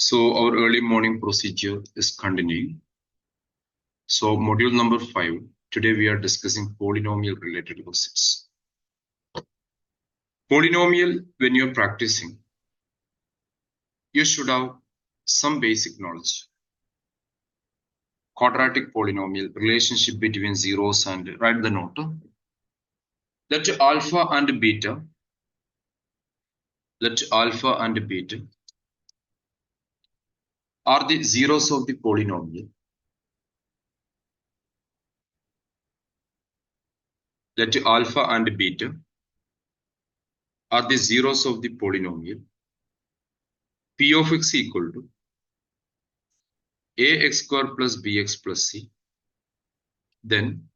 So our early morning procedure is continuing. So module number 5, today we are discussing polynomial related questions. Polynomial, when you're practicing, you should have some basic knowledge. Quadratic polynomial, relationship between zeros and, write the note. Let alpha and beta are the zeros of the polynomial. Let alpha and beta are the zeros of the polynomial. P of x equal to ax square plus bx plus c. Then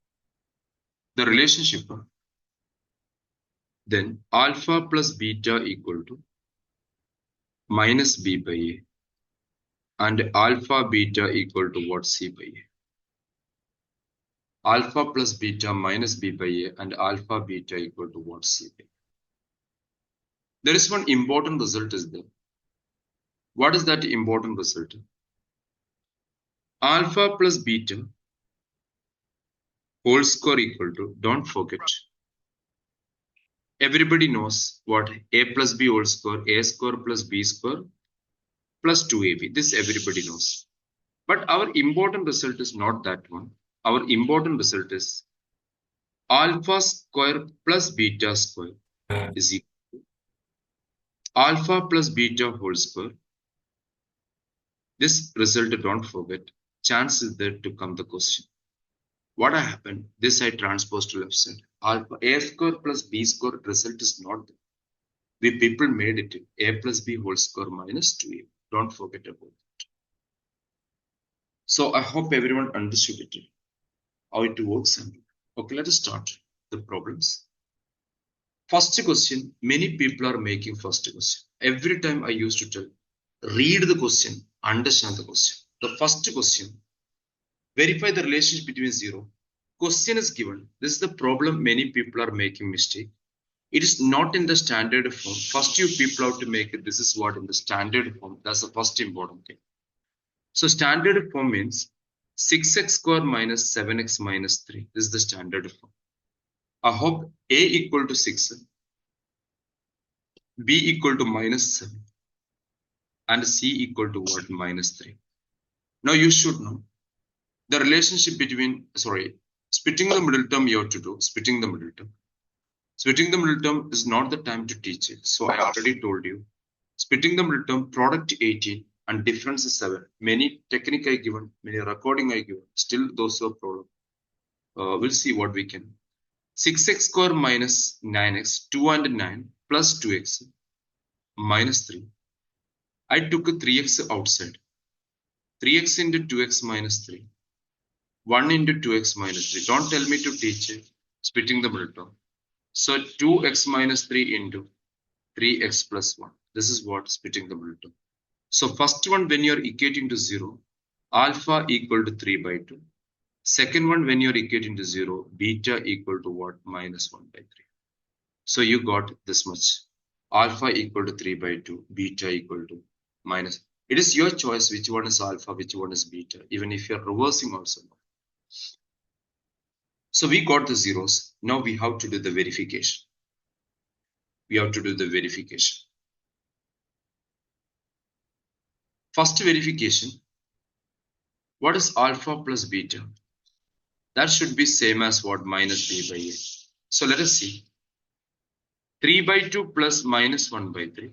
the relationship, then alpha plus beta equal to minus b by a, and alpha beta equal to what? C by a. Alpha plus beta minus b by a and alpha beta equal to what? C by a. There is one important result is there. What is that important result? Alpha plus beta whole square equal to, don't forget, everybody knows what? A plus b whole square, a square plus b square plus 2ab. This everybody knows. But our important result is not that one. Our important result is alpha square plus beta square is equal to alpha plus beta whole square. This result, don't forget, chance is there to come the question. What happened? This I transpose to left side. Alpha a square plus b square result is not there. We people made it a plus b whole square minus 2a. Don't forget about it. So I hope everyone understood it, how it works. Okay, let us start the problems. First question, many people are making first question. Every time I used to tell, read the question, understand the question. The first question, verify the relationship between zero. Question is given. This is the problem many people are making mistake. It is not in the standard form. First you people have to make it. This is what in the standard form. That's the first important thing. So standard form means 6x square minus 7x minus 3. This is the standard form. I hope a equal to 6, b equal to minus 7, and c equal to what? Minus 3. Now you should know the relationship between, splitting the middle term you have to do. Splitting the middle term. Splitting the middle term is not the time to teach it. So I already told you. Splitting the middle term, product 18 and difference is 7. Many technique I given, many recording I given. Still those are problem. We'll see what we can. 6x square minus 9x, 2 and 9 plus 2x minus 3. I took a 3x outside. 3x into 2x minus 3. 1 into 2x minus 3. Don't tell me to teach it. Splitting the middle term. So 2x minus 3 into 3x plus 1. This is what? Splitting the middle term. So first one, when you're equating to 0, alpha equal to 3 by 2. Second one, when you're equating to 0, beta equal to what? Minus 1 by 3. So you got this much. Alpha equal to 3 by 2, beta equal to minus. It is your choice which one is alpha, which one is beta, even if you're reversing also. So we got the zeros. Now we have to do the verification. First verification. What is alpha plus beta? That should be same as what? Minus b by a. So let us see. 3 by 2 plus minus 1 by 3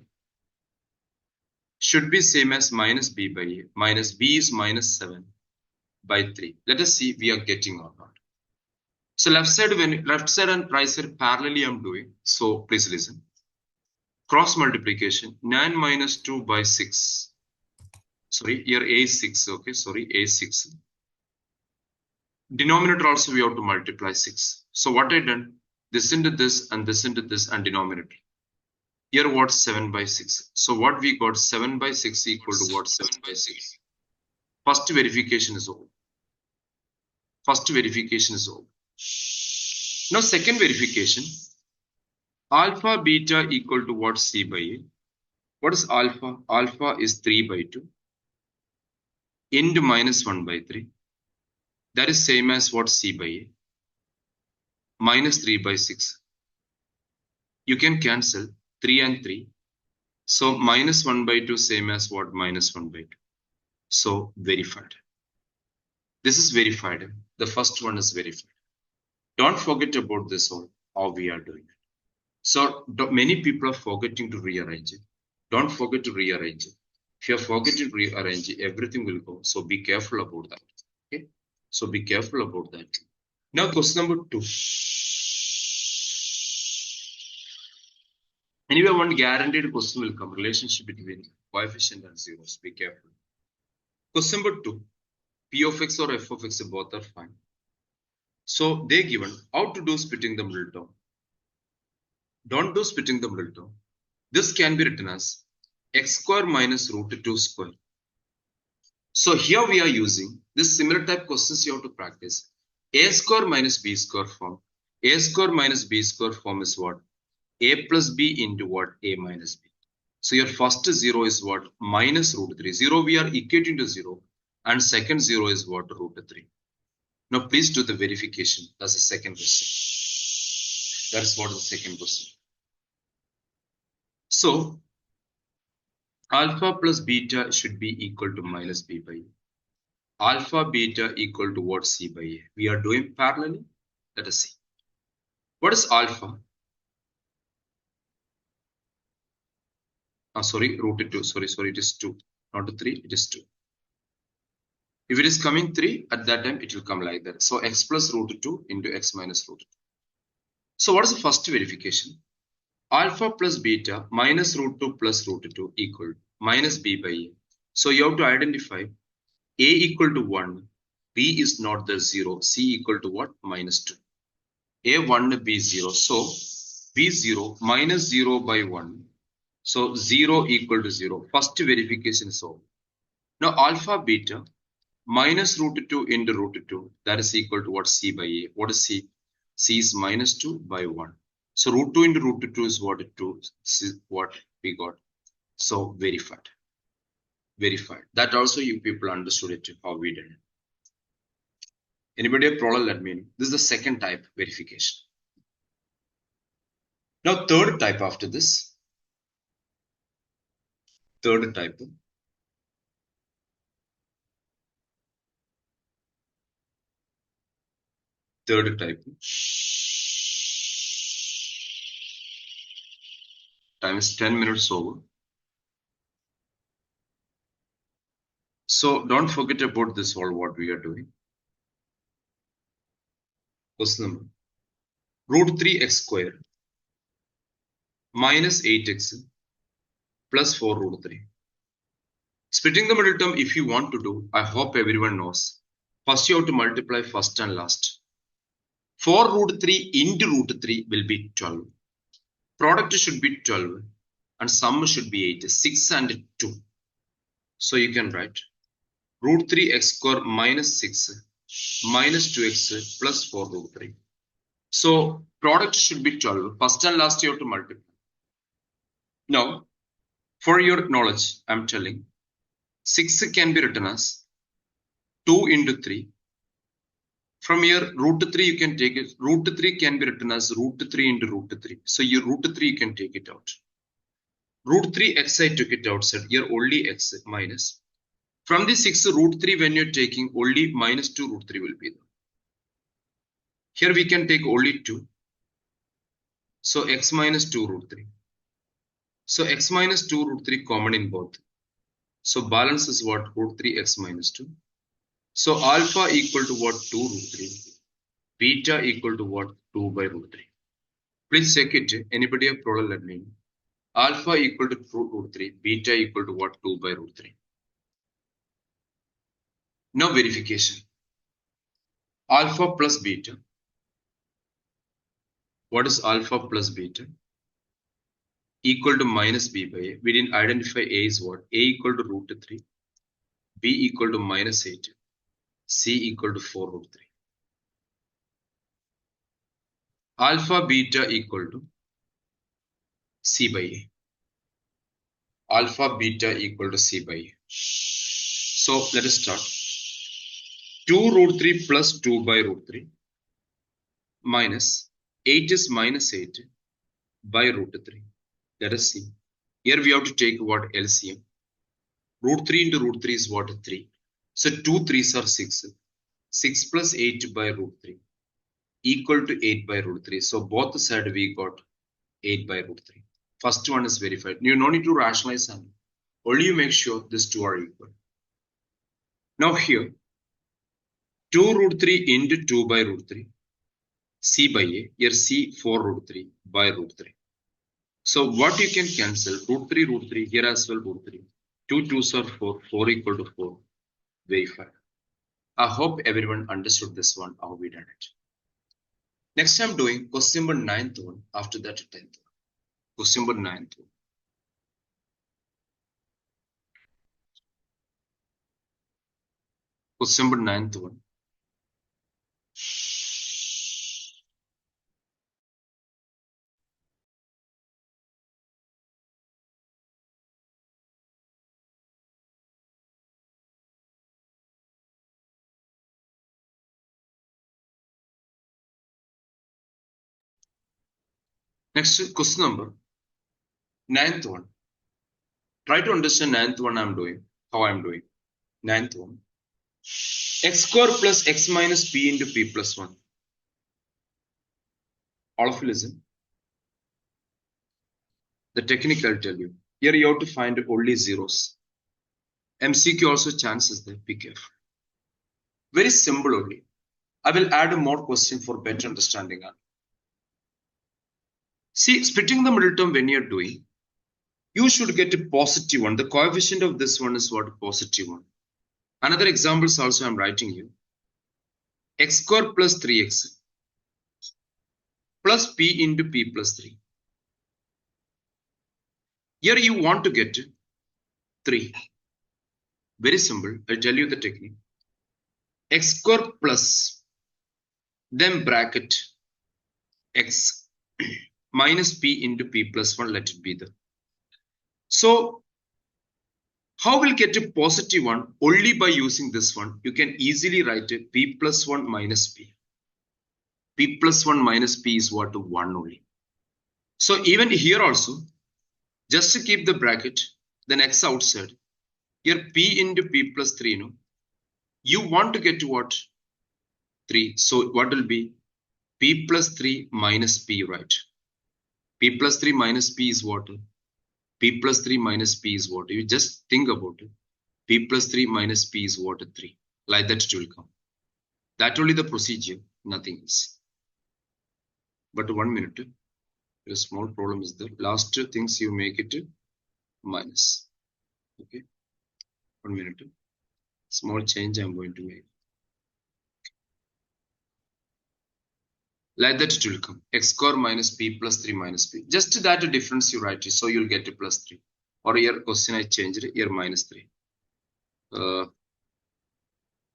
should be same as minus b by a. Minus b is minus 7 by 3. Let us see we are getting or not. So left side and right side parallelly I'm doing. So please listen. Cross multiplication. 9 minus 2 by 6. Sorry, here a is 6. Okay, sorry, a is 6. Denominator also we have to multiply 6. So what I done? This into this and this into this and denominator. Here what? 7 by 6. So what we got? 7 by 6 equal to what? 7 by 6. First verification is over. Now second verification. Alpha beta equal to what? C by a. What is alpha? Alpha is 3 by 2. into minus 1 by 3. That is same as what C by A. Minus 3 by 6. You can cancel 3 and 3. So minus 1 by 2 same as what? Minus 1 by 2. So verified. This is verified. The first one is verified. Don't forget about this all, how we are doing it. So many people are forgetting to rearrange it. Don't forget to rearrange it. If you are forgetting to rearrange it, everything will go. So be careful about that. Okay. So be careful about that. Now question number 2. Anyway, one guaranteed question will come. Relationship between coefficient and zeros. Be careful. Question number 2. P of x or f of x both are fine. So they given how to do splitting the middle term. Don't do splitting the middle term. This can be written as x square minus root 2 square. So here we are using this similar type questions you have to practice. A square minus b square form. A square minus b square form is what? A plus b into what? A minus b. So your first 0 is what? Minus root 3. 0 we are equating to 0. And second 0 is what? Root 3. Now please do the verification. That's the second question. That is what the second question. So alpha plus beta should be equal to minus b by a. Alpha beta equal to what? C by a. We are doing parallelly. Let us see. What is alpha? Root 2. Sorry, it is 2. Not 3, it is 2. If it is coming 3, at that time it will come like that. So x plus root 2 into x minus root 2. So what is the first verification? Alpha plus beta minus root 2 plus root 2 equal minus b by a. So you have to identify a equal to 1, b is not the 0, c equal to what? Minus 2. A 1, b 0. So b 0 minus 0 by 1. So 0 equal to 0. First verification is over. Now alpha beta minus root 2 into root 2. That is equal to what? C by a. What is c? C is minus 2 by 1. So root 2 into root 2 is what? 2. This is what we got. So verified. Verified. That also you people understood it, how we did it. Anybody have problem? Let me know. This is the second type verification. Now third type after this. Third type. Third type. Time is 10 minutes over. So don't forget about this all what we are doing. Question number. Root 3x square minus 8x plus 4 root 3. Splitting the middle term, if you want to do, I hope everyone knows. First you have to multiply first and last. 4 root 3 into root 3 will be 12. Product should be 12 and sum should be 8. 6 and 2. So you can write root 3x square minus 6 minus 2x plus 4 root 3. So product should be 12. First and last you have to multiply. Now, for your knowledge, I am telling 6 can be written as 2 into 3. From here, root 3 you can take it. Root 3 can be written as root 3 into root 3. So your root 3 you can take it out. Root 3 x I took it outside. Here only x minus. From the 6 root 3 when you're taking only minus 2 root 3 will be there. Here we can take only 2. So x minus 2 root 3. So x minus 2 root 3 common in both. So balance is what? Root 3 x minus 2. So alpha equal to what? 2 root 3. Beta equal to what? 2 by root 3. Please check it. Anybody have problem? Let me know. Alpha equal to root 3. Beta equal to what? 2 by root 3. Now verification. Alpha plus beta. What is alpha plus beta? Equal to minus b by a. We didn't identify a is what? A equal to root 3. B equal to minus 8. C equal to 4 root 3. Alpha beta equal to C by A. Alpha beta equal to C by A. So let us start. 2 root 3 plus 2 by root 3 minus 8 is minus 8 by root 3. Let us see. Here we have to take what LCM. Root 3 into root 3 is what? 3. So 2 3s are 6. 6 plus 8 by root 3 equal to 8 by root 3. So both sides we got 8 by root 3. First one is verified. You no need to rationalize them. Only you make sure these two are equal. Now here, 2 root 3 into 2 by root 3. C by A. Here C 4 root 3 by root 3. So what you can cancel? Root 3, here as well root 3. 2 2s are 4, 4 equal to 4. Verify. I hope everyone understood this one, how we done it. Next I'm doing question number 9th one, after that 10th one. Question number 9th one. Question number 9th one. Next question number 9th one. Try to understand 9th one I'm doing, how I'm doing. 9th one. X square plus x minus p into p plus 1. All of you listen. The technique I'll tell you. Here you have to find only zeros. MCQ also chances there. Be careful. Very simple only. I will add more question for better understanding. See, splitting the middle term when you're doing, you should get a positive one. The coefficient of this one is what? Positive one. Another examples also I'm writing you. X square plus 3x plus p into p plus 3. Here you want to get 3. Very simple. I'll tell you the technique. X square plus, then bracket x minus p into p plus 1, let it be there. So how will get a positive one? Only by using this one. You can easily write it p plus 1 minus p. P plus 1 minus p is what? 1 only. So even here also, just to keep the bracket, then x outside. Here p into p plus 3, no? You want to get to what? 3. So what will be? P plus 3 minus p, right? P plus 3 minus p is what? P plus 3 minus p is what? You just think about it. P plus 3 minus p is what? 3. Like that it will come. That only the procedure, nothing else. But 1 minute. A small problem is there. Last things you make it minus. Okay. 1 minute. Small change I'm going to make. Like that it will come. X square minus p plus 3 minus p. Just that difference you write it. So you'll get a plus 3. Or here question I changed it. Here minus 3.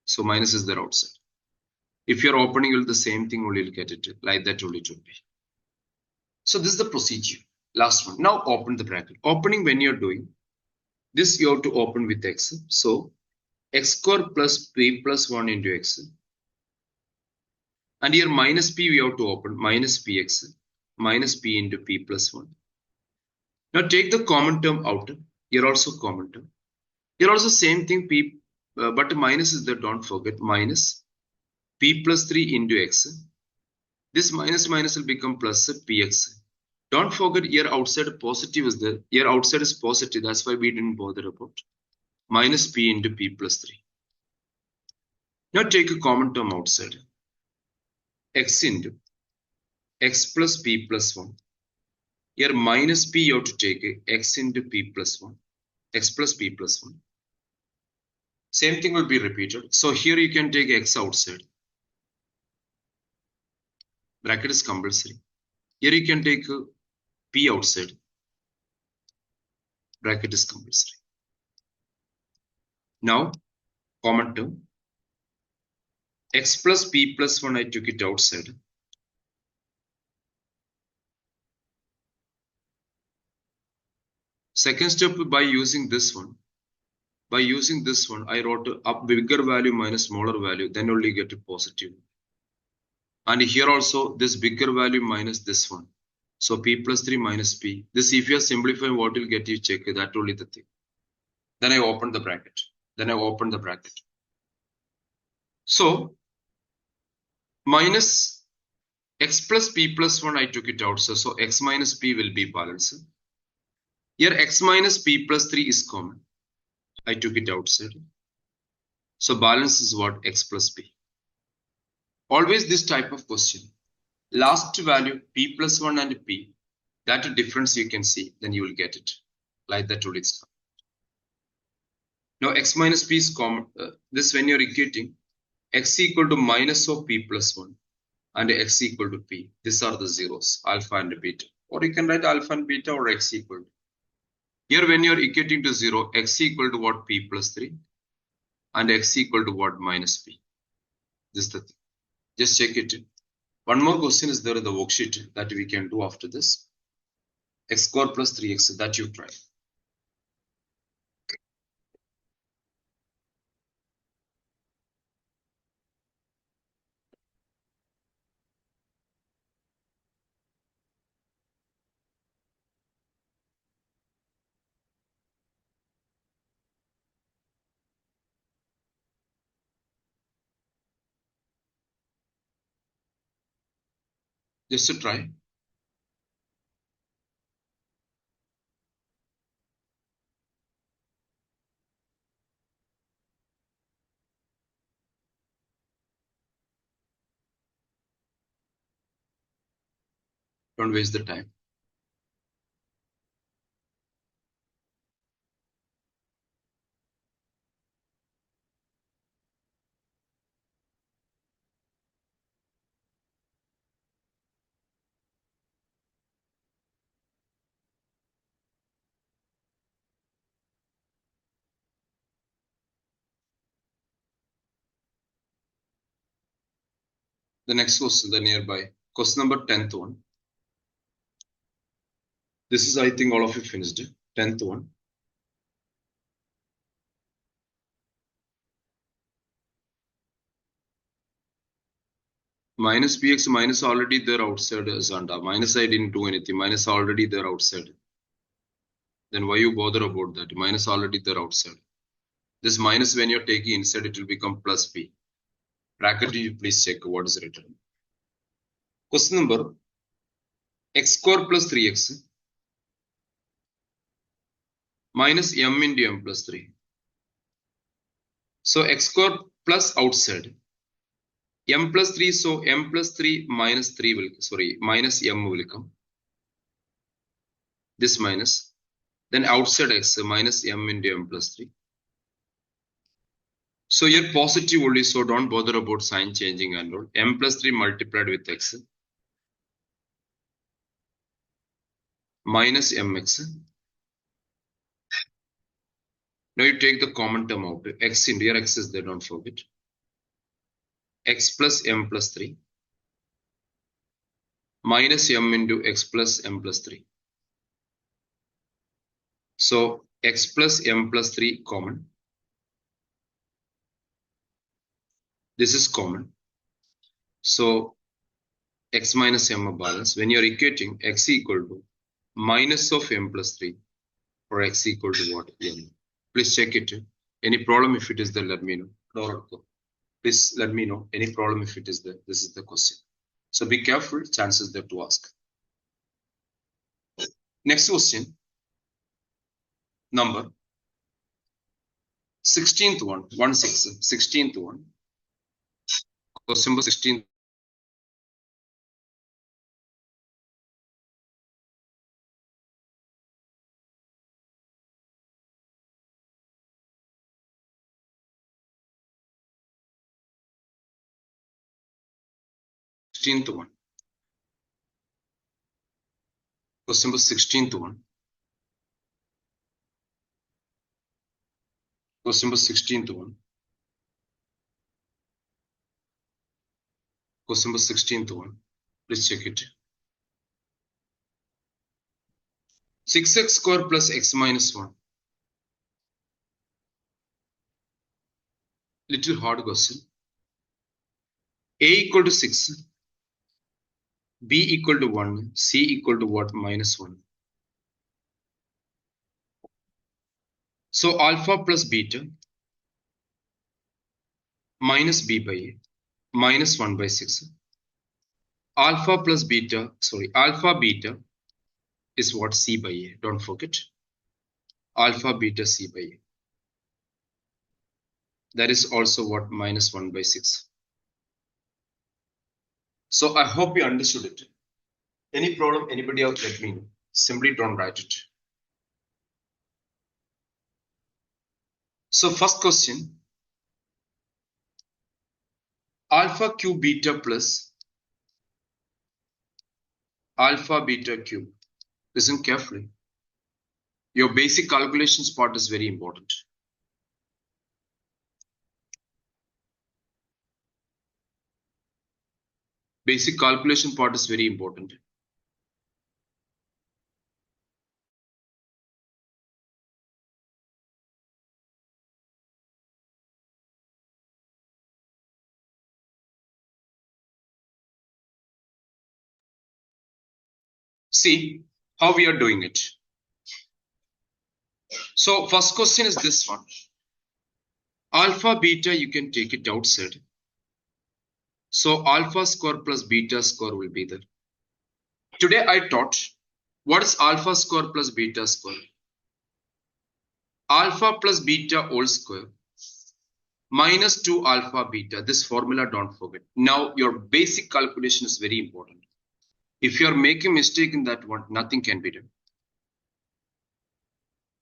So minus is there outside. If you're opening, you'll the same thing only you'll get it. Like that only it will be. So this is the procedure. Last one. Now open the bracket. Opening when you're doing this, you have to open with x. So x square plus p plus 1 into x. And here minus p we have to open. Minus px minus p into p plus 1. Now take the common term out. Here also common term. Here also same thing p, but minus is there. Don't forget minus p plus 3 into x. This minus minus will become plus px. Don't forget here outside positive is there. Here outside is positive. That's why we didn't bother about. Minus p into p plus 3. Now take a common term outside. X into x plus p plus 1. Here minus p you have to take x into p plus 1. X plus p plus 1. Same thing will be repeated. So here you can take x outside. Bracket is compulsory. Here you can take p outside. Bracket is compulsory. Now, common term. X plus p plus 1, I took it outside. Second step by using this one. By using this one, I wrote up bigger value minus smaller value, then only get a positive. And here also this bigger value minus this one. So p plus 3 minus p. This if you are simplifying, what will get you check that only the thing. Then I open the bracket. So minus x plus p plus 1 I took it out. So x minus p will be balanced. Here x minus p plus 3 is common. I took it outside. So balance is what? X plus p. Always this type of question. Last value p plus 1 and p. That difference you can see. Then you will get it. Like that only it's done. Now x minus p is common. This when you're equating x equal to minus of p plus 1 and x equal to p. These are the zeros, alpha and beta. Or you can write alpha and beta or x equal to. Here when you're equating to 0, x equal to what? P plus 3 and x equal to what? Minus p. This is the thing. Just check it. One more question is there in the worksheet that we can do after this. X square plus 3x, that you try. Just to try. Don't waste the time. The next question, the nearby. Question number 10th one. This is, I think, all of you finished. 10th one. Minus px minus already there outside Zanda. Minus I didn't do anything. Minus already there outside. Then why you bother about that? Minus already there outside. This minus when you're taking inside, it will become plus p. Bracket, you please check what is written. Question number x square plus 3x minus m into m plus 3. So x square plus outside. M plus 3, so m plus 3 minus 3 will, minus m will come. This minus. Then outside x minus m into m plus 3. So here positive only, so don't bother about sign changing and all. M plus 3 multiplied with x minus mx. Now you take the common term out. X into here, x is there, don't forget. X plus m plus 3 minus m into x plus m plus 3. So x plus m plus 3 common. This is common. So x minus m balance. When you are equating x equal to minus of m plus 3 or x equal to what? M. Please check it. Any problem if it is there, let me know. Please let me know. Any problem if it is there. This is the question. So be careful, chances there to ask. Next question. Number 16th one. 16th one. Question number 16th. One. Question number 16th one. Question number 16th one. Question number 16th one. Please check it. 6x square plus x minus 1 Little hard question. A equal to 6, B equal to 1, C equal to what? Minus 1. So alpha plus beta minus B by A minus 1 by 6. Alpha plus beta, alpha beta is what? C by A. Don't forget. Alpha beta C by A. That is also what? Minus 1 by 6. So I hope you understood it. Any problem, anybody else, let me know. Simply don't write it. So first question, alpha cube beta plus alpha beta cube. Listen carefully. Your basic calculations part is very important. Basic calculation part is very important. See how we are doing it. So first question is this one. Alpha beta, you can take it outside. So alpha square plus beta square will be there. Today I taught what is alpha square plus beta square. Alpha plus beta whole square minus 2 alpha beta. This formula don't forget. Now your basic calculation is very important. If you are making mistake in that one, nothing can be done.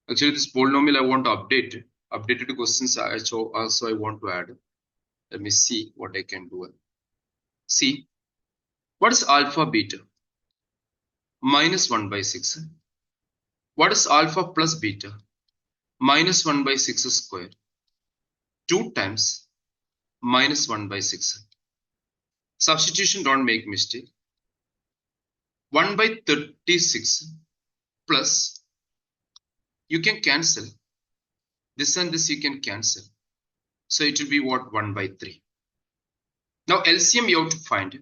Actually, this polynomial I want to update. Updated questions also I want to add. Let me see what I can do. See, what is alpha beta? Minus 1 by 6. What is alpha plus beta? Minus 1 by 6 square. 2 times minus 1 by 6. Substitution, don't make mistake. 1 by 36 plus, you can cancel. This and this you can cancel. So it will be what? 1 by 3. Now LCM you have to find.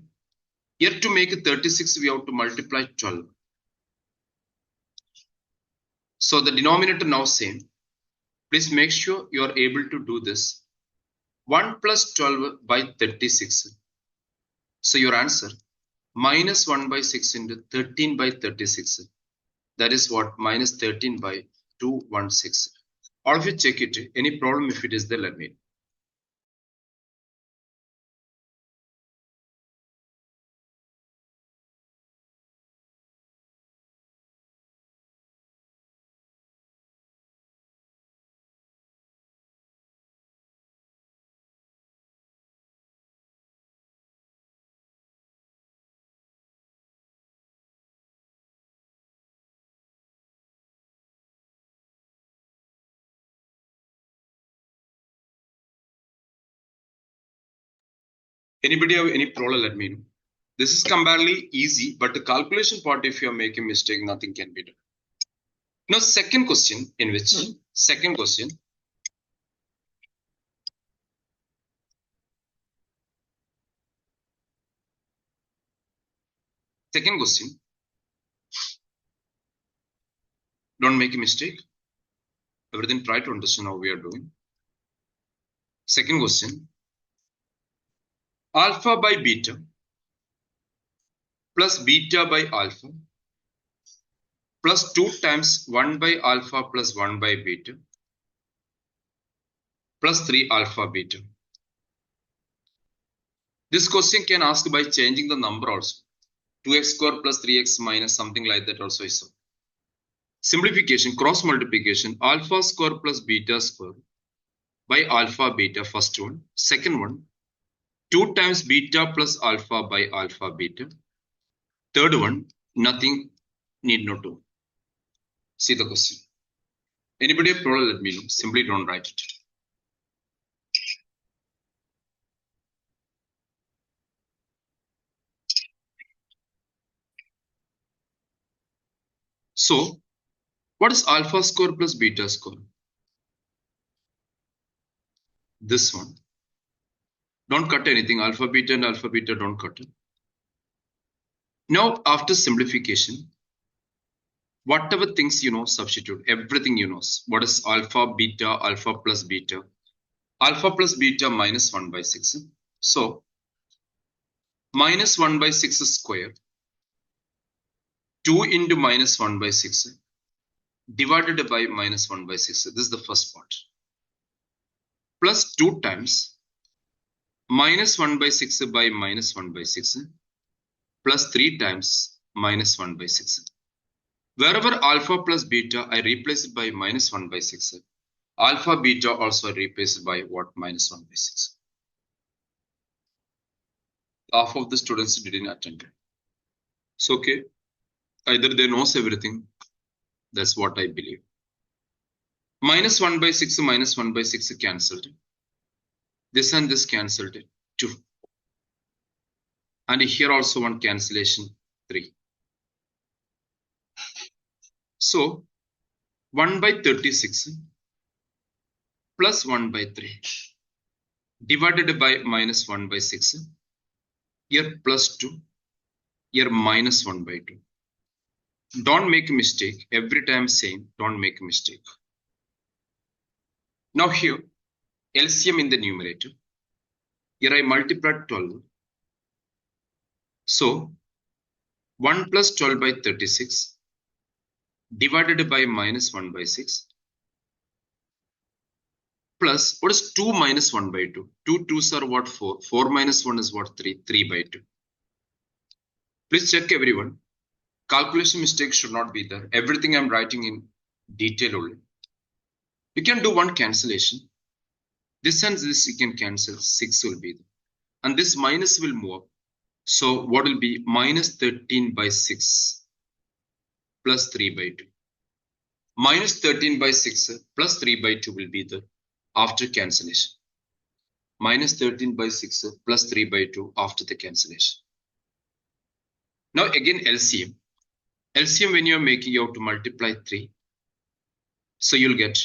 Here to make it 36, we have to multiply 12. So the denominator now same. Please make sure you are able to do this. 1 plus 12 by 36. So your answer, minus 1 by 6 into 13 by 36. That is what? Minus 13 by 216. All of you check it. Any problem if it is there, let me know. Anybody have any problem, let me know. This is comparatively easy, but the calculation part, if you are making mistake, nothing can be done. Now, second question, in which second question, don't make a mistake. Everything try to understand how we are doing. Second question, alpha by beta plus beta by alpha plus 2 times 1 by alpha plus 1 by beta plus 3 alpha beta. This question can ask by changing the number also. 2x square plus 3x minus something like that also is so. Simplification, cross multiplication, alpha square plus beta square by alpha beta, first one. Second one, 2 times beta plus alpha by alpha beta. Third one, nothing, need not to. See the question. Anybody have problem, let me know. Simply don't write it. So, what is alpha square plus beta square? This one. Don't cut anything. Alpha, beta and alpha, beta don't cut. Now, after simplification, whatever things you know, substitute. Everything you know. What is alpha, beta, alpha plus beta? Alpha plus beta minus 1 by 6. So, minus 1 by 6 square. 2 into minus 1 by 6 divided by minus 1 by 6. This is the first part. Plus 2 times minus 1 by 6 by minus 1 by 6 plus 3 times minus 1 by 6. Wherever alpha plus beta, I replace it by minus 1 by 6. Alpha, beta also I replace it by what? Minus 1 by 6. Half of the students didn't attend. So, okay. Either they knows everything. That's what I believe. Minus 1 by 6 minus 1 by 6 cancelled. This and this cancelled. 2. And here also one cancellation. 3. So 1 by 36 plus 1 by 3 divided by minus 1 by 6. Here plus 2. Here minus 1 by 2. Don't make a mistake. Every time saying, don't make a mistake. Now here, LCM in the numerator. Here I multiplied 12. So 1 plus 12 by 36 divided by minus 1 by 6 plus, what is 2 minus 1 by 2? 2 2s are what? 4. 4 minus 1 is what? 3. 3 by 2. Please check everyone. Calculation mistakes should not be there. Everything I'm writing in detail only. You can do one cancellation. This and this you can cancel. 6 will be there. And this minus will move up. So what will be? Minus 13 by 6 plus 3 by 2. Minus 13 by 6 plus 3 by 2 will be there after cancellation. Minus 13 by 6 plus 3 by 2 after the cancellation. Now again LCM. LCM when you are making, you have to multiply 3. So you'll get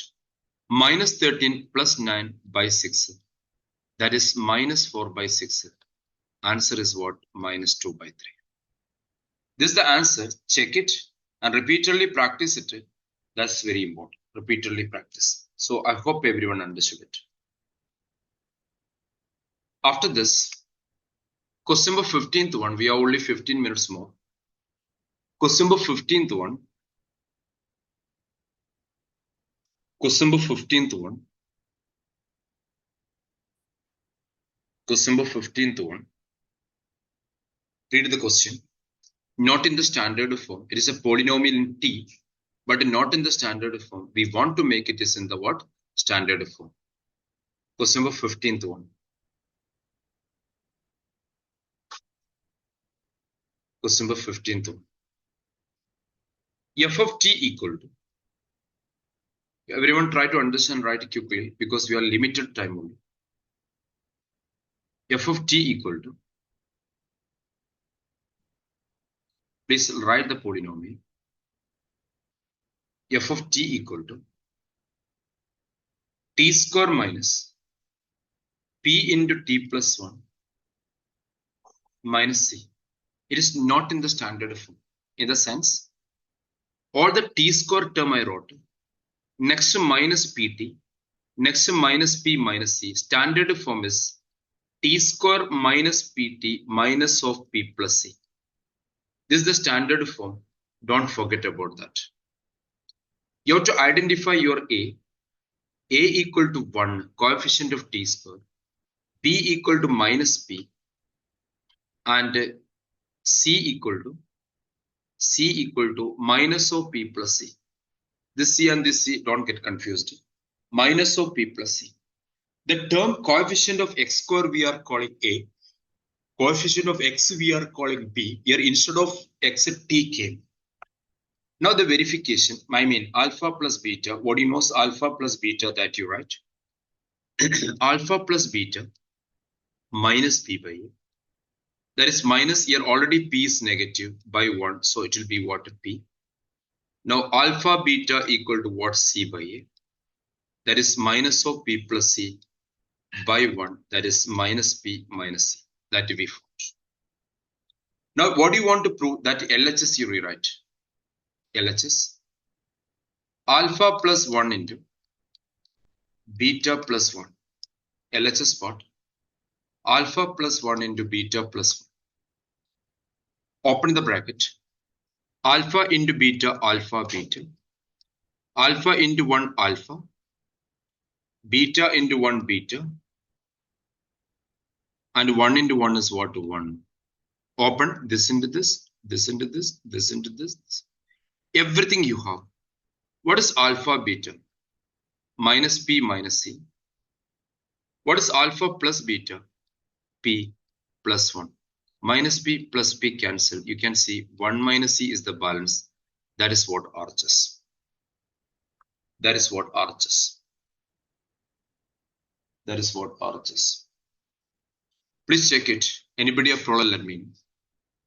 minus 13 plus 9 by 6. That is minus 4 by 6. Answer is what? Minus 2 by 3. This is the answer. Check it and repeatedly practice it. That's very important. Repeatedly practice. So I hope everyone understood it. After this, question number 15th one. We have only 15 minutes more. Question number 15th one. Question number 15th one. Question number 15th one. Read the question. Not in the standard form. It is a polynomial in T, but not in the standard form. We want to make it is in the what? Standard form. Question number 15th one. Question number 15th one. F of t equal to. Everyone try to understand, write it quickly because we are limited time only. F of t equal to. Please write the polynomial. F of t equal to t square minus p into t plus 1 minus c. It is not in the standard form. In the sense, all the t square term I wrote, next to minus pt, next to minus p minus c. Standard form is t square minus pt minus of p plus c. This is the standard form. Don't forget about that. You have to identify your A. A equal to 1, coefficient of t square. B equal to minus p. And C equal to minus of p plus c. This c and this c, don't get confused. Minus of p plus c. The term coefficient of x square we are calling A. Coefficient of x we are calling b. Here instead of x t came. Now the verification, I mean alpha plus beta. What do you know is alpha plus beta that you write? Alpha plus beta minus p by a. That is minus, here already p is negative by 1. So it will be what? P. Now alpha beta equal to what? C by a. That is minus of p plus c by 1, that is minus p minus c, that we found. Now, what do you want to prove? That LHS you rewrite. LHS, alpha plus 1 into beta plus 1. LHS part, alpha plus 1 into beta plus 1. Open the bracket. Alpha into beta, alpha, beta. Alpha into 1, alpha. Beta into 1, beta. And 1 into 1 is what? 1. Open this into this, this into this, this into this. Everything you have. What is alpha, beta? Minus p minus c. What is alpha plus beta? P plus 1. Minus p plus p cancel. You can see 1 minus c is the balance. That is what RHS. That is what RHS. That is what RHS. Please check it. Anybody have problem, let me know.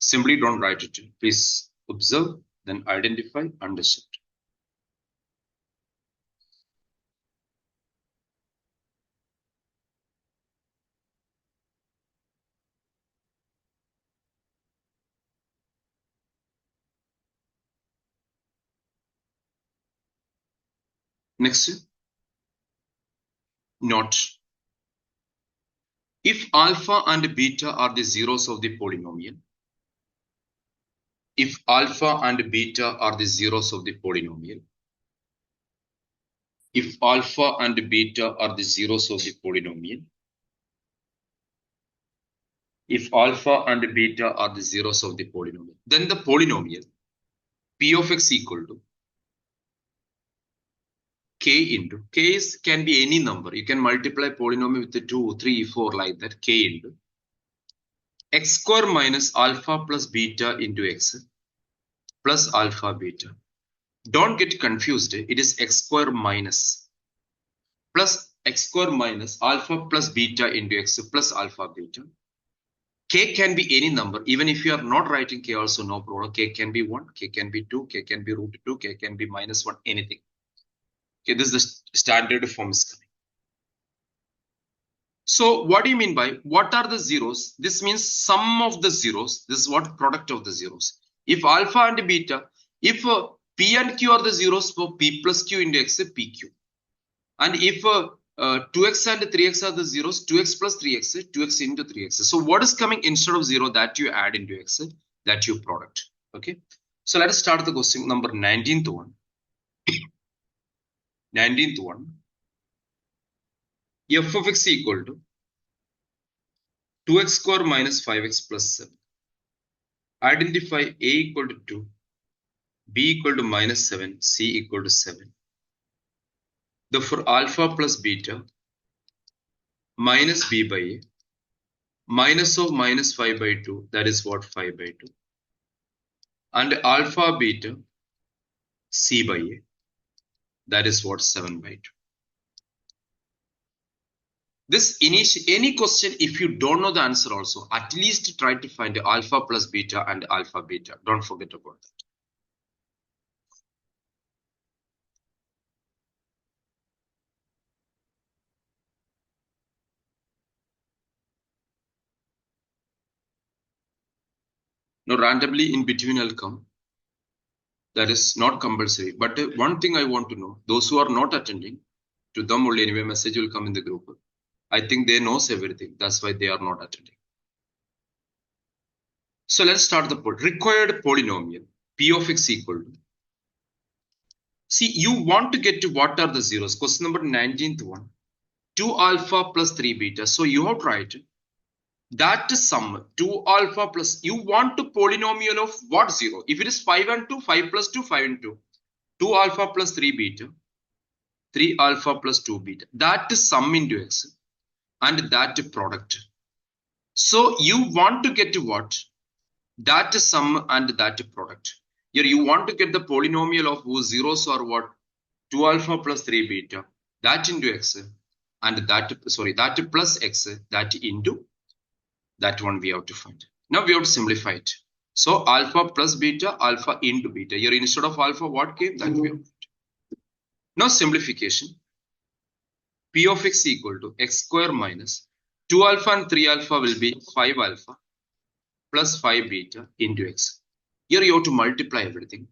Simply don't write it. Please observe, then identify, understand. Next, note. If alpha and beta are the zeros of the polynomial, if alpha and beta are the zeros of the polynomial, if alpha and beta are the zeros of the polynomial, if alpha and beta are the zeros of the polynomial, then the polynomial p of x equal to k into, k can be any number. You can multiply polynomial with the 2, 3, 4 like that, k into x square minus alpha plus beta into x plus alpha beta. Don't get confused. It is x square minus plus x square minus alpha plus beta into x plus alpha beta. K can be any number. Even if you are not writing k also, no problem. K can be 1, k can be 2, k can be root 2, k can be minus 1, anything. Okay, this is the standard form is coming. So what do you mean by what are the zeros? This means sum of the zeros. This is what product of the zeros. If alpha and beta, if p and q are the zeros for p plus q into x, pq. And if 2x and 3x are the zeros, 2x plus 3x, 2x into 3x. So what is coming instead of 0 that you add into x, that you product. Okay. So let us start the question number 19th one. 19th one. F of x equal to 2x square minus 5x plus 7. Identify a equal to 2, b equal to minus 7, c equal to 7. Therefore, alpha plus beta minus b by a minus of minus 5 by 2, that is what 5 by 2. And alpha beta c by a, that is what 7 by 2. This any question, if you don't know the answer also, at least try to find alpha plus beta and alpha beta. Don't forget about that. Now randomly in between I'll come. That is not compulsory. But one thing I want to know, those who are not attending, to them only anyway message will come in the group. I think they knows everything. That's why they are not attending. So let's start the required polynomial p of x equal to. See, you want to get to what are the zeros. Question number 19th one. 2 alpha plus 3 beta. So you have to write that sum 2 alpha plus, you want to polynomial of what 0? If it is 5 and 2, 5 plus 2, 5 and 2. 2 alpha plus 3 beta. 3 alpha plus 2 beta. That is sum into x and that product. So you want to get to what? That sum and that product. Here you want to get the polynomial of whose zeros are what? 2 alpha plus 3 beta. That into x and that, sorry, that plus x, that into that one we have to find. Now we have to simplify it. So alpha plus beta, alpha into beta. Here instead of alpha, what came? That we have. Now simplification. P of x equal to x square minus 2 alpha and 3 alpha will be 5 alpha plus 5 beta into x. Here you have to multiply everything.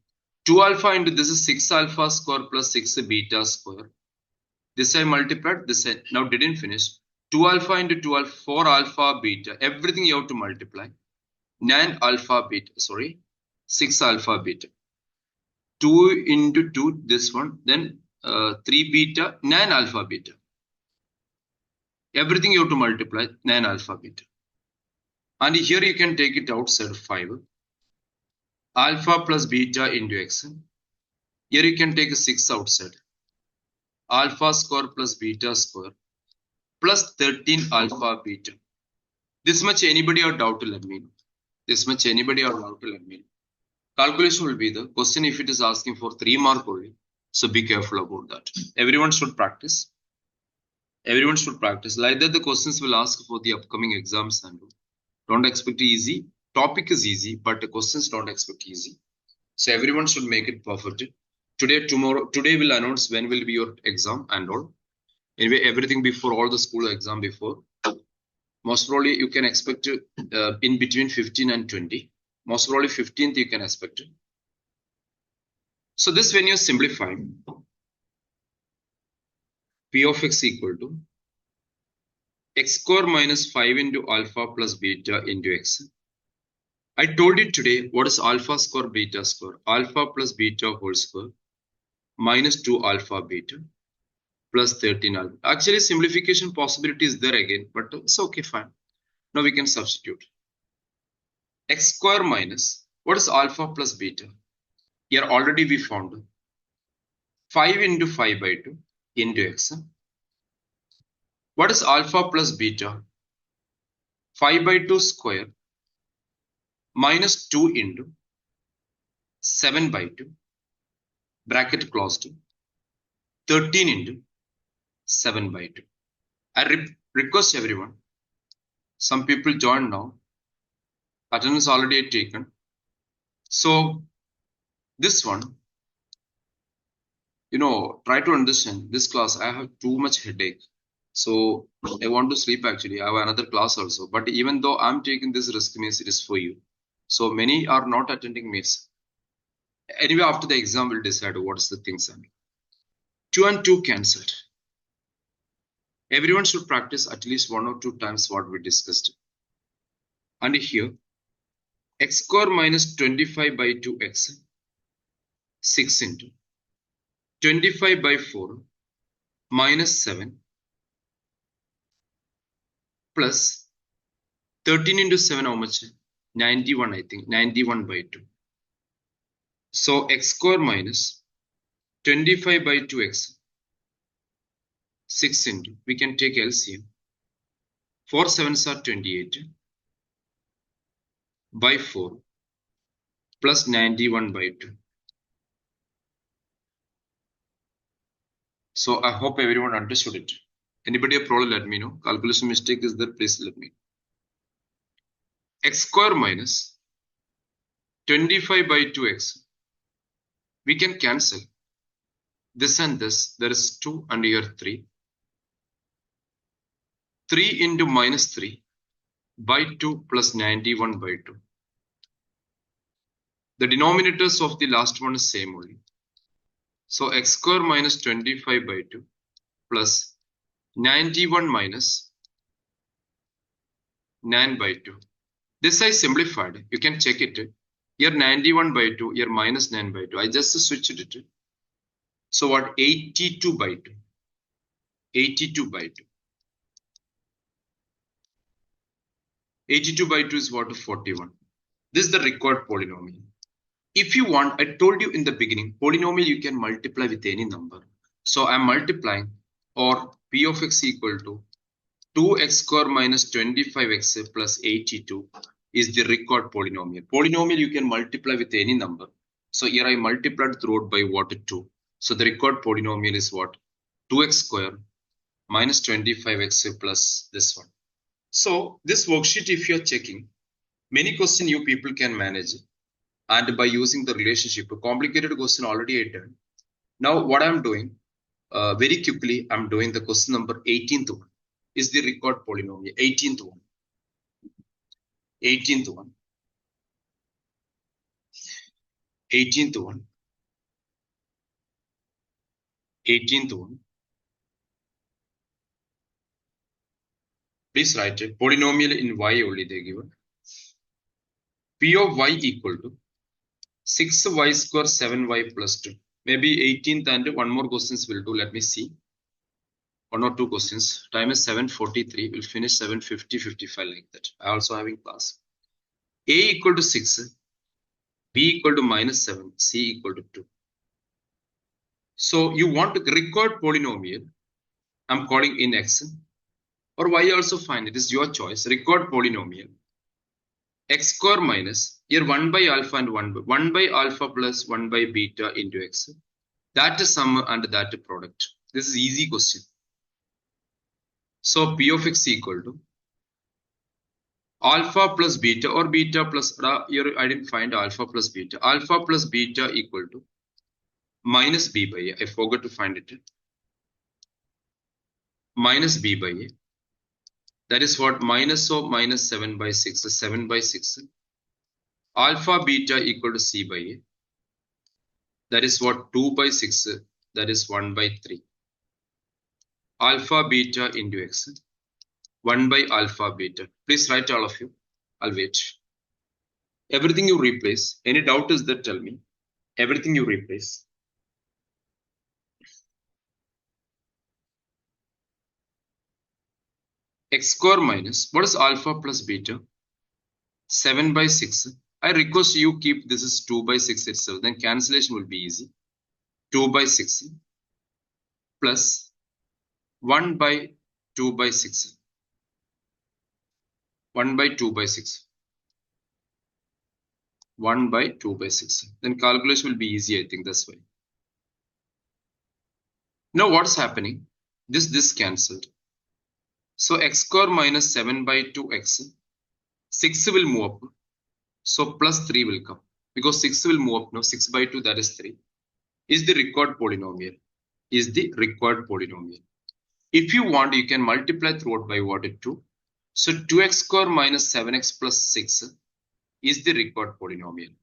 2 alpha into this is 6 alpha square plus 6 beta square. This I multiplied, this I now didn't finish. 2 alpha into 2 alpha, 4 alpha beta, everything you have to multiply. 9 alpha beta, sorry, 6 alpha beta. 2 into 2, this one, then 3 beta, 9 alpha beta. Everything you have to multiply, 9 alpha beta. And here you can take it outside 5. Alpha plus beta into x. Here you can take a 6 outside. Alpha square plus beta square plus 13 alpha beta. This much anybody or doubt to let me know. This much anybody or doubt to let me know. Calculation will be the question if it is asking for 3 mark only. So be careful about that. Everyone should practice. Everyone should practice. Like that the questions will ask for the upcoming exams and don't expect easy. Topic is easy, but the questions don't expect easy. So everyone should make it perfect. Today we'll announce when will be your exam and all. Anyway, everything before all the school exam before. Most probably you can expect in between 15 and 20. Most probably 15th you can expect it. So this when you simplify, P of x equal to x square minus 5 into alpha plus beta into x. I told you today what is alpha square beta square. Alpha plus beta whole square minus 2 alpha beta plus 13 alpha. Actually simplification possibility is there again, but it's okay, fine. Now we can substitute. X square minus, what is alpha plus beta? Here already we found 5 into 5 by 2 into x. What is alpha plus beta? 5 by 2 square minus 2 into 7 by 2 bracket closed 13 into 7 by 2. I request everyone. Some people join now. Attendance already taken. So this one, try to understand this class. I have too much headache. So I want to sleep actually. I have another class also. But even though I'm taking this risk means it is for you. So many are not attending means. Anyway, after the exam, we'll decide what is the things. 2 and 2 cancelled. Everyone should practice at least 1 or 2 times what we discussed. And here, x square minus 25 by 2x, 6 into 25 by 4 minus 7 plus 13 into 7, how much? 91, I think, 91 by 2. So x square minus 25 by 2x, 6 into, we can take LCM. 4 7s are 28 by 4 plus 91 by 2. So I hope everyone understood it. Anybody a problem, let me know. Calculation mistake is there, please let me know. X square minus 25 by 2x. We can cancel this and this. There is 2 and here 3. 3 into minus 3 by 2 plus 91 by 2. The denominators of the last one is same only. So x square minus 25 by 2 plus 91 minus 9 by 2. This I simplified. You can check it. Here 91 by 2, here minus 9 by 2. I just switched it. So what? 82 by 2. 82 by 2. 82 by 2 is what? 41. This is the required polynomial. If you want, I told you in the beginning, polynomial you can multiply with any number. So I'm multiplying, or P of x equal to 2x square minus 25x plus 82 is the required polynomial. Polynomial you can multiply with any number. So here I multiplied throughout by what? 2. So the required polynomial is what? 2x square minus 25x plus this one. So this worksheet, if you're checking, many questions you people can manage. And by using the relationship, a complicated question already I done. Now what I'm doing, Very quickly, I'm doing the question number 18th one. Is the record polynomial? 18th one. 18th one. 18th one. 18th one. Please write it. Polynomial in y only they given. P of y equal to 6y square 7y plus 2. Maybe 18th and one more questions will do. Let me see. One or two questions. Time is 7:43. We'll finish 7:50, 55 like that. I also having class. A equal to 6. B equal to -7. C equal to 2. So you want to record polynomial. I'm calling in X. Or Y also fine. It is your choice. Record polynomial. X square minus here 1 by alpha and 1 by alpha plus 1 by beta into X. That is sum and that is product. This is easy question. So P of X equal to alpha plus beta or beta plus, here I didn't find alpha plus beta. Alpha plus beta equal to minus b by a. I forgot to find it. Minus b by a. That is what? Minus of minus 7 by 6. 7 by 6. Alpha beta equal to c by a. That is what? 2 by 6. That is 1 by 3. Alpha beta into x. 1 by alpha beta. Please write all of you. I'll wait. Everything you replace. Any doubt is that tell me. Everything you replace. X square minus. What is alpha plus beta? 7 by 6. I request you keep this is 2 by 6 itself. Then cancellation will be easy. 2 by 6 plus 1 by 2 by 6. 1 by 2 by 6. 1 by 2 by 6. Then calculation will be easy, I think that's why. Now what's happening? This cancelled. So x square minus 7 by 2x. 6 will move up. So plus 3 will come. Because 6 will move up now. 6 by 2 that is 3. Is the required polynomial. Is the required polynomial. If you want, you can multiply throughout by what it 2. So 2x square minus 7x plus 6 is the required polynomial.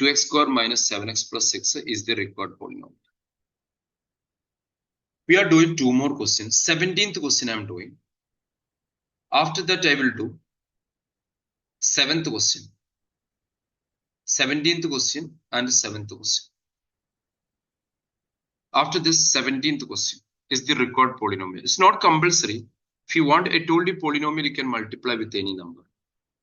2x square minus 7x plus 6 is the required polynomial. We are doing two more questions. 17th question I am doing. After that I will do 7th question. 17th question and 7th question. After this 17th question is the required polynomial. It's not compulsory. If you want, I told you polynomial you can multiply with any number.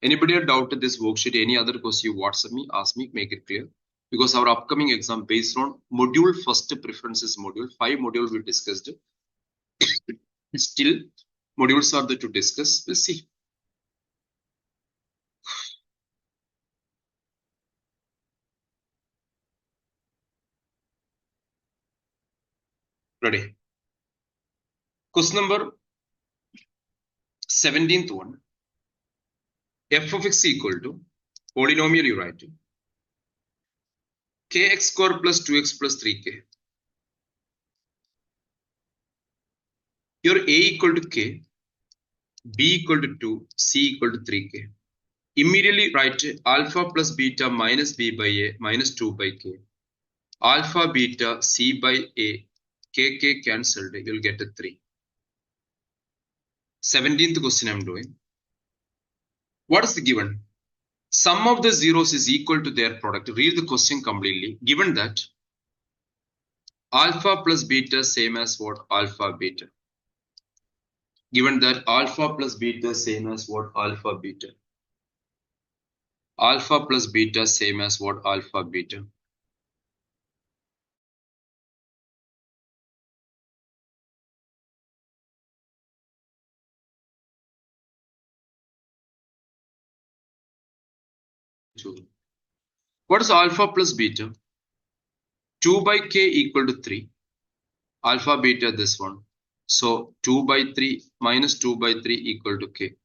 Anybody have doubted this worksheet, any other question, you WhatsApp me, ask me, make it clear. Because our upcoming exam based on module first preferences module, 5 modules we discussed. Still, modules are there to discuss. We'll see. Ready? Question number 17th one. F of x equal to polynomial you write. Kx square plus 2x plus 3k. Your a equal to k, b equal to 2, c equal to 3k. Immediately write alpha plus beta minus b by a minus 2 by k. Alpha beta c by a, kk cancelled, you'll get a 3. 17th question I'm doing. What is the given? Sum of the zeros is equal to their product. Read the question completely. Given that alpha plus beta same as what? Alpha beta. Given that alpha plus beta same as what? Alpha beta. Alpha plus beta same as what? Alpha beta. What is alpha plus beta? 2 by k equal to 3. Alpha beta this one. So 2 by 3 minus 2 by 3 equal to k.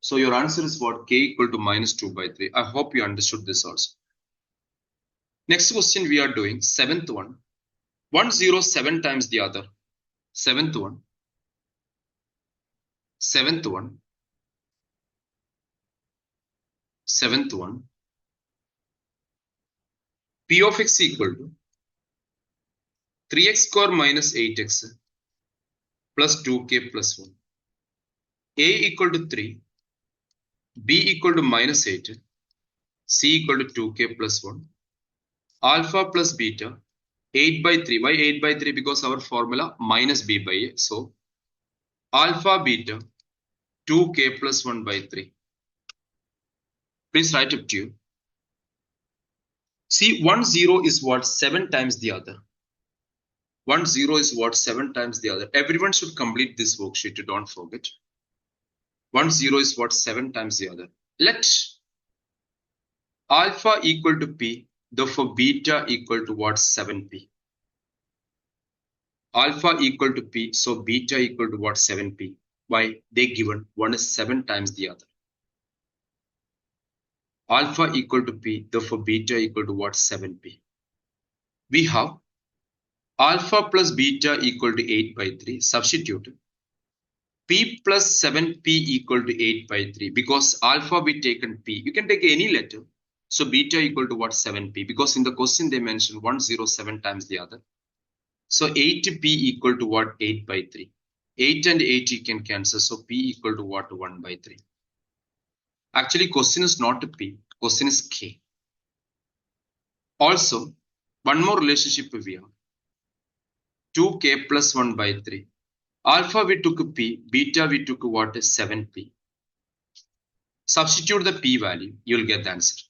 So your answer is what? K equal to minus 2 by 3. I hope you understood this also. Next question we are doing, 7th one. 1 0 7 times the other. Seventh one. Seventh one. Seventh one. P of x equal to 3x square minus 8x plus 2k plus 1. A equal to 3. B equal to minus 8. C equal to 2k plus 1. Alpha plus beta 8 by 3. Why 8 by 3? Because our formula minus b by a. So alpha beta 2k plus 1 by 3. Please write up to you. See, 1 0 is what? 7 times the other. 1 0 is what? 7 times the other. Everyone should complete this worksheet. Don't forget. 1 0 is what? 7 times the other. Let alpha equal to p. Therefore, beta equal to what? 7p. Alpha equal to p. So beta equal to what? 7p. Why? They given. One is 7 times the other. Alpha equal to p. Therefore, beta equal to what? 7p. We have alpha plus beta equal to 8 by 3. Substitute. P plus 7p equal to 8 by 3. Because alpha we taken p. You can take any letter. So beta equal to what? 7p. Because in the question they mentioned 107 times the other. So 8p equal to what? 8 by 3. 8 and 8 you can cancel. So p equal to what? 1 by 3. Actually, question is not p. Question is k. Also, one more relationship we have. 2k plus 1 by 3. Alpha we took p. Beta we took what? 7p. Substitute the p value. You'll get the answer.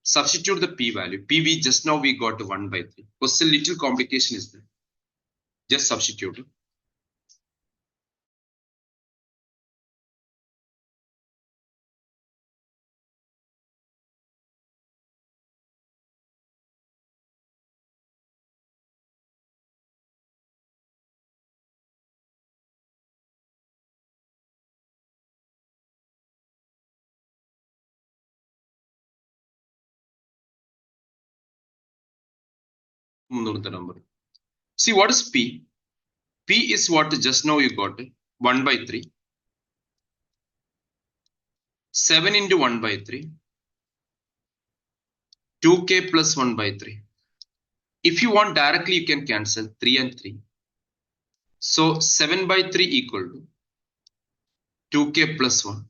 Substitute the p value. P we just now we got 1 by 3. Question little complication is there. Just substitute. The number. See what is p? P is what just now you got 1 by 3. 7 into 1 by 3. 2k plus 1 by 3. If you want directly, you can cancel 3 and 3. So 7 by 3 equal to 2k plus 1.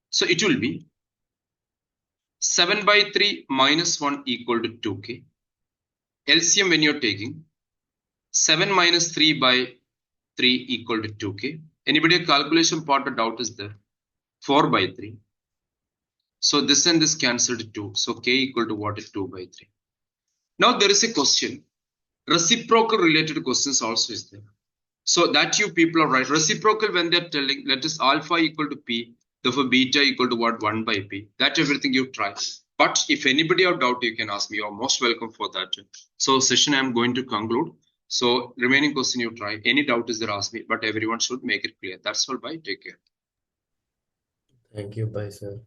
So it will be 7 by 3 minus 1 equal to 2k. LCM when you're taking 7 minus 3 by 3 equal to 2k. Anybody a calculation part or doubt is there? 4 by 3. So this and this cancelled 2. So k equal to what is 2 by 3. Now there is a question. Reciprocal related questions also is there. So that you people are right. Reciprocal when they're telling let us alpha equal to p, therefore beta equal to what? 1 by p. That everything you try. But if anybody have doubt, you can ask me. You're most welcome for that. So session I'm going to conclude. So remaining question you try. Any doubt is there, ask me. But everyone should make it clear. That's all. Bye. Take care. Thank you. Bye, sir.